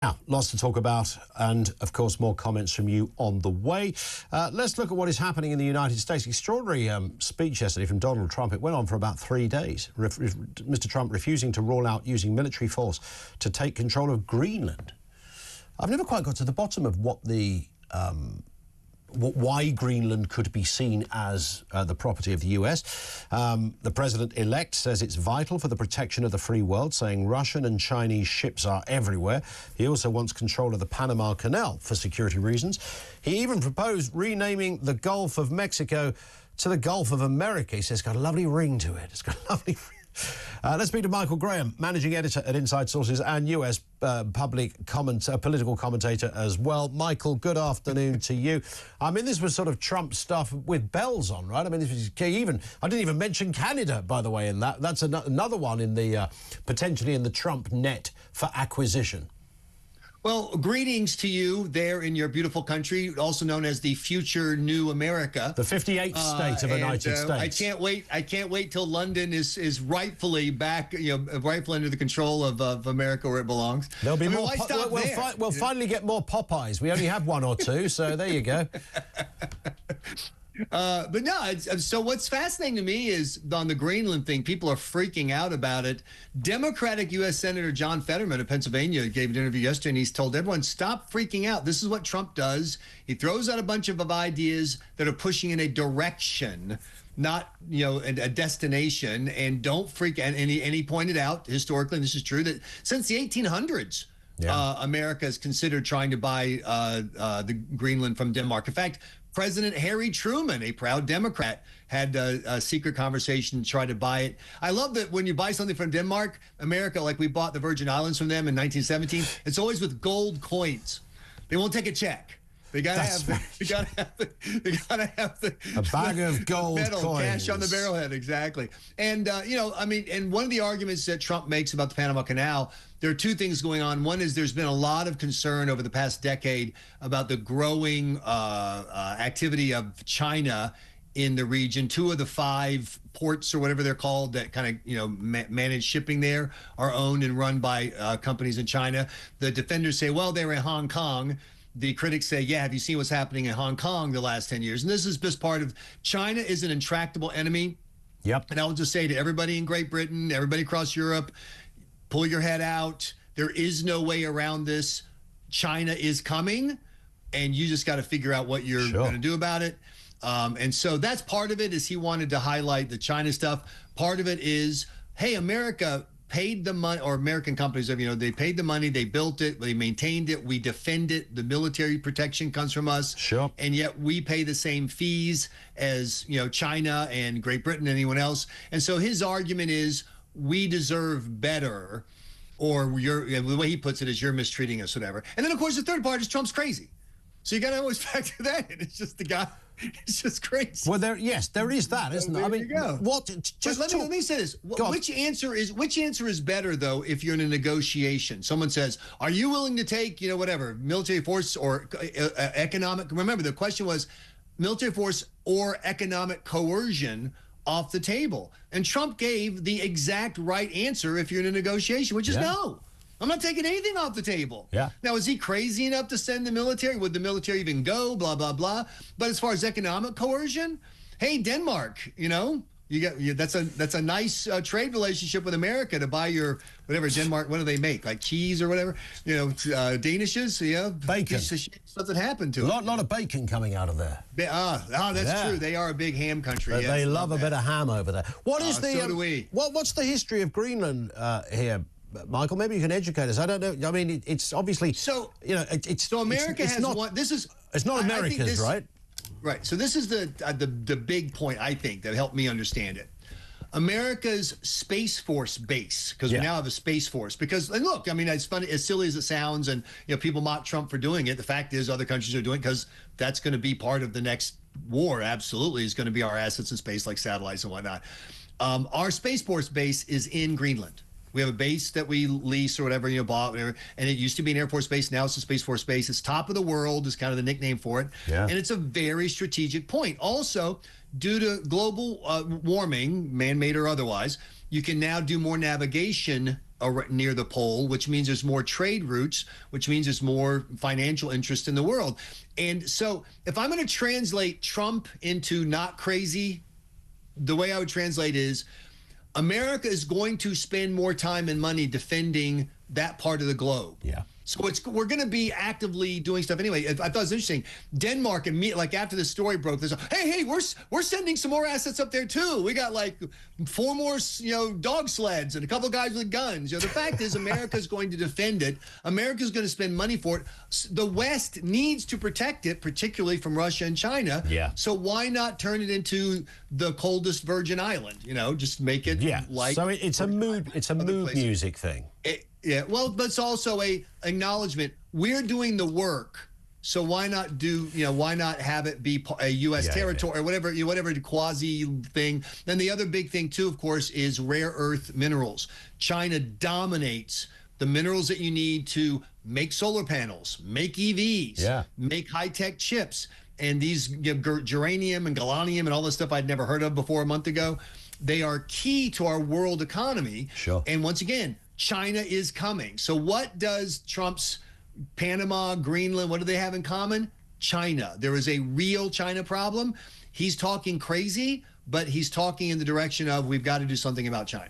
Now, lots to talk about and, of course, more comments from you on the way. Let's look at what is happening in the United States. Extraordinary speech yesterday from Donald Trump. It went on for about 3 days. Mr. Trump refusing to rule out using military force to take control of Greenland. I've never quite got to the bottom of what the... why Greenland could be seen as the property of the US. The president-elect says it's vital for the protection of the free world, saying Russian and Chinese ships are everywhere. He also wants control of the Panama Canal for security reasons. He even proposed renaming the Gulf of Mexico to the Gulf of America. He says it's got a lovely ring to it. It's got a lovely ring. Let's speak to Michael Graham, managing editor at Inside Sources and US political commentator as well. Michael, good afternoon to you. I mean, this was sort of Trump stuff with bells on, right? I mean, this was I didn't even mention Canada, by the way, in that. That's another one in the potentially in the Trump net for acquisition. Well, greetings to you there in your beautiful country, also known as the future new America. The 58th state of the United States. I can't wait till London is rightfully back, rightfully under the control of America where it belongs. There'll be more. We'll finally get more Popeyes. We only have one or two, so there you go. But no, so what's fascinating to me is on the Greenland thing, people are freaking out about it. Democratic U.S. Senator John Fetterman of Pennsylvania gave an interview yesterday, and he's told everyone, stop freaking out. This is what Trump does. He throws out a bunch of ideas that are pushing in a direction, not, a destination, and don't freak out. And he pointed out, historically, and this is true, that since the 1800s, America has considered trying to buy the Greenland from Denmark. In fact, President Harry Truman, a proud Democrat, had a secret conversation to try to buy it. I love that when you buy something from Denmark, America, like we bought the Virgin Islands from them in 1917, it's always with gold coins. They won't take a check. They gotta have the a bag of gold coins. Cash on the barrelhead, exactly. And and one of the arguments that Trump makes about the Panama Canal, there are two things going on. One is there's been a lot of concern over the past decade about the growing activity of China in the region. 2 of the 5 ports, or whatever they're called, that kind of manage shipping there, are owned and run by companies in China. The defenders say, well, they were in Hong Kong. The critics say, yeah, have you seen what's happening in Hong Kong the last 10 years? And this is just part of, China is an intractable enemy. Yep. And I will just say to everybody in Great Britain, everybody across Europe, pull your head out. There is no way around this. China is coming, and you just got to figure out what you're going to do about it. And so that's part of it, is he wanted to highlight the China stuff. Part of it is, hey, America paid the money, or American companies, they paid the money, they built it, they maintained it, we defend it, the military protection comes from us. Sure. And yet we pay the same fees as, China and Great Britain and anyone else. And so his argument is, we deserve better, or the way he puts it is, you're mistreating us, whatever. And then, of course, the third part is Trump's crazy. So you got to always factor that in. It's just the guy. It's just crazy. Well, there is that, isn't there? I mean, let me say this. Which answer is better, though, if you're in a negotiation? Someone says, "Are you willing to take, whatever, military force or economic?" Remember, the question was military force or economic coercion off the table, and Trump gave the exact right answer if you're in a negotiation, which is no. I'm not taking anything off the table. Yeah. Now, is he crazy enough to send the military? Would the military even go? Blah, blah, blah. But as far as economic coercion, hey, Denmark, that's a nice trade relationship with America to buy your whatever Denmark. What do they make? Like cheese or whatever? Danishes. Yeah. Bacon. Stuff that happened to it. A lot of bacon coming out of there. That's true. They are a big ham country. They love a bit of ham over there. What is so do we. What's the history of Greenland here? Michael, maybe you can educate us. I don't know. I mean, it's obviously America has one. This is it's not America's, right? Right. So this is the big point, I think, that helped me understand it. America's Space Force base, because we now have a Space Force. And look, I mean, it's funny, as silly as it sounds, and people mock Trump for doing it. The fact is, other countries are doing it because that's going to be part of the next war. Absolutely, is going to be our assets in space, like satellites and whatnot. Our Space Force base is in Greenland. We have a base that we lease or whatever, bought, whatever, and it used to be an Air Force base. Now it's a Space Force base. It's top of the world is kind of the nickname for it. Yeah. And it's a very strategic point. Also, due to global warming, man-made or otherwise, you can now do more navigation near the pole, which means there's more trade routes, which means there's more financial interest in the world. And so if I'm going to translate Trump into not crazy, the way I would translate is America is going to spend more time and money defending that part of the globe. Yeah. So we're going to be actively doing stuff anyway. I thought it was interesting. Denmark, like after the story broke, there's hey, we're sending some more assets up there too. We got like 4 more, dog sleds and a couple of guys with guns. The fact is, America's going to defend it. America's going to spend money for it. The West needs to protect it, particularly from Russia and China. Yeah. So why not turn it into the coldest Virgin Island? Just make it like. So it's a mood. It's a mood music thing. Yeah, well, but it's also a acknowledgement. We're doing the work, so why not why not have it be a U.S. territory or whatever quasi thing? Then the other big thing too, of course, is rare earth minerals. China dominates the minerals that you need to make solar panels, make EVs, make high-tech chips, and these geranium and gallium and all this stuff I'd never heard of before a month ago. They are key to our world economy. Sure. And once again, China is coming. So what does Trump's Panama, Greenland, what do they have in common? China. There is a real China problem. He's talking crazy, but he's talking in the direction of we've got to do something about China.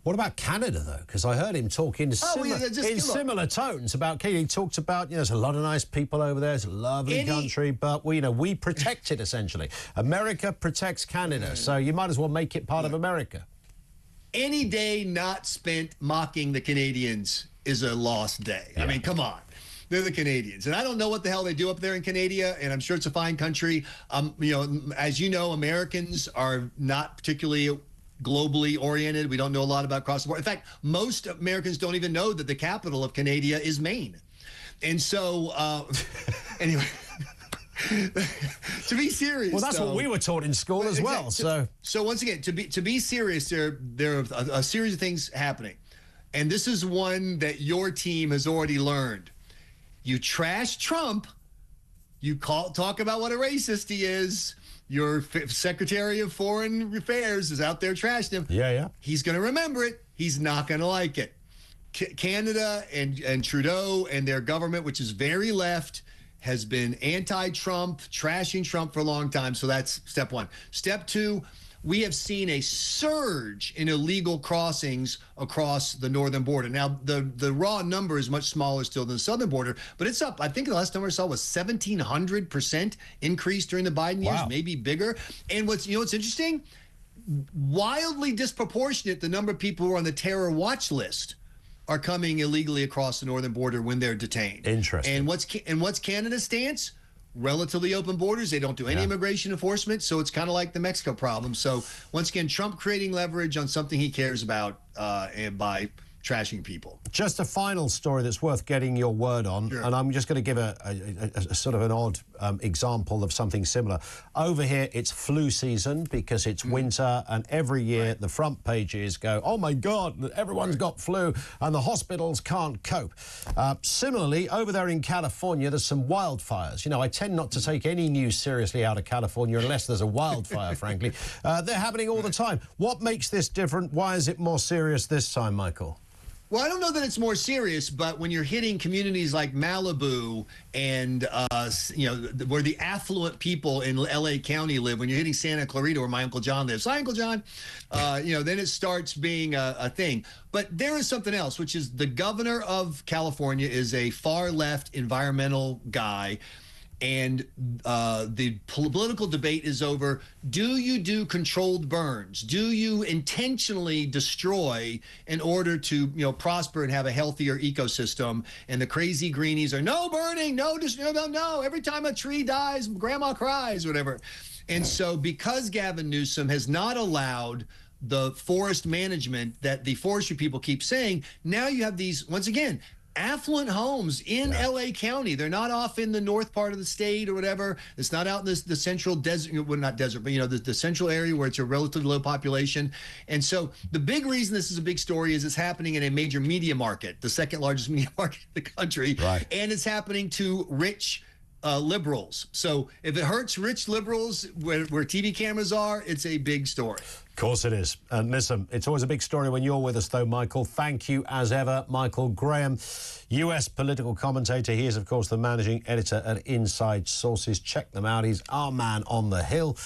What about Canada, though? Because I heard him talk in similar tones about Canada. He talked about, there's a lot of nice people over there. It's a lovely country, but we protect it, essentially. America protects Canada, so you might as well make it part of America. Any day not spent mocking the Canadians is a lost day. I mean, come on. They're the Canadians. And I don't know what the hell they do up there in Canada, and I'm sure it's a fine country. As you know, Americans are not particularly globally oriented. We don't know a lot about cross the border. In fact, most Americans don't even know that the capital of Canada is Maine. And so, anyway... to be serious, well, that's what we were taught in school as well. So once again, to be serious, there are a series of things happening, and this is one that your team has already learned. You trash Trump, you talk about what a racist he is. Your Secretary of Foreign Affairs is out there trashing him. Yeah. He's going to remember it. He's not going to like it. Canada and Trudeau and their government, which is very left, has been anti-Trump, trashing Trump for a long time. So that's step one. Step two, we have seen a surge in illegal crossings across the northern border. Now, the raw number is much smaller still than the southern border, but it's up. I think the last number I saw was 1,700% increase during the Biden years, maybe bigger. And what's interesting? Wildly disproportionate, the number of people who are on the terror watch list are coming illegally across the northern border when they're detained. Interesting. And what's Canada's stance? Relatively open borders. They don't do any immigration enforcement, so it's kind of like the Mexico problem. So once again, Trump creating leverage on something he cares about and by trashing people. Just a final story that's worth getting your word on, and I'm just going to give a sort of an odd example of something similar. Over here, it's flu season because it's winter, and every year the front pages go, oh my God, everyone's got flu, and the hospitals can't cope. Similarly, over there in California, there's some wildfires. I tend not to take any news seriously out of California unless there's a wildfire, frankly. They're happening all the time. What makes this different? Why is it more serious this time, Michael? Well, I don't know that it's more serious, but when you're hitting communities like Malibu and, where the affluent people in L.A. County live, when you're hitting Santa Clarita where my Uncle John lives, hi, Uncle John, then it starts being a thing. But there is something else, which is the governor of California is a far left environmental guy. And the political debate is over, do you do controlled burns? Do you intentionally destroy in order to, prosper and have a healthier ecosystem? And the crazy greenies are, no burning, no, every time a tree dies, grandma cries, whatever. And so because Gavin Newsom has not allowed the forest management that the forestry people keep saying, now you have these, once again, affluent homes in L.A. County. They're not off in the north part of the state or whatever. It's not out in the central desert, well, not desert, but, the central area where it's a relatively low population. And so the big reason this is a big story is it's happening in a major media market, the second largest media market in the country. Right. And it's happening to rich liberals. So if it hurts rich liberals where TV cameras are, it's a big story. Of course it is. And listen, it's always a big story when you're with us, though, Michael. Thank you, as ever. Michael Graham, US political commentator. He is, of course, the managing editor at Inside Sources. Check them out. He's our man on the Hill.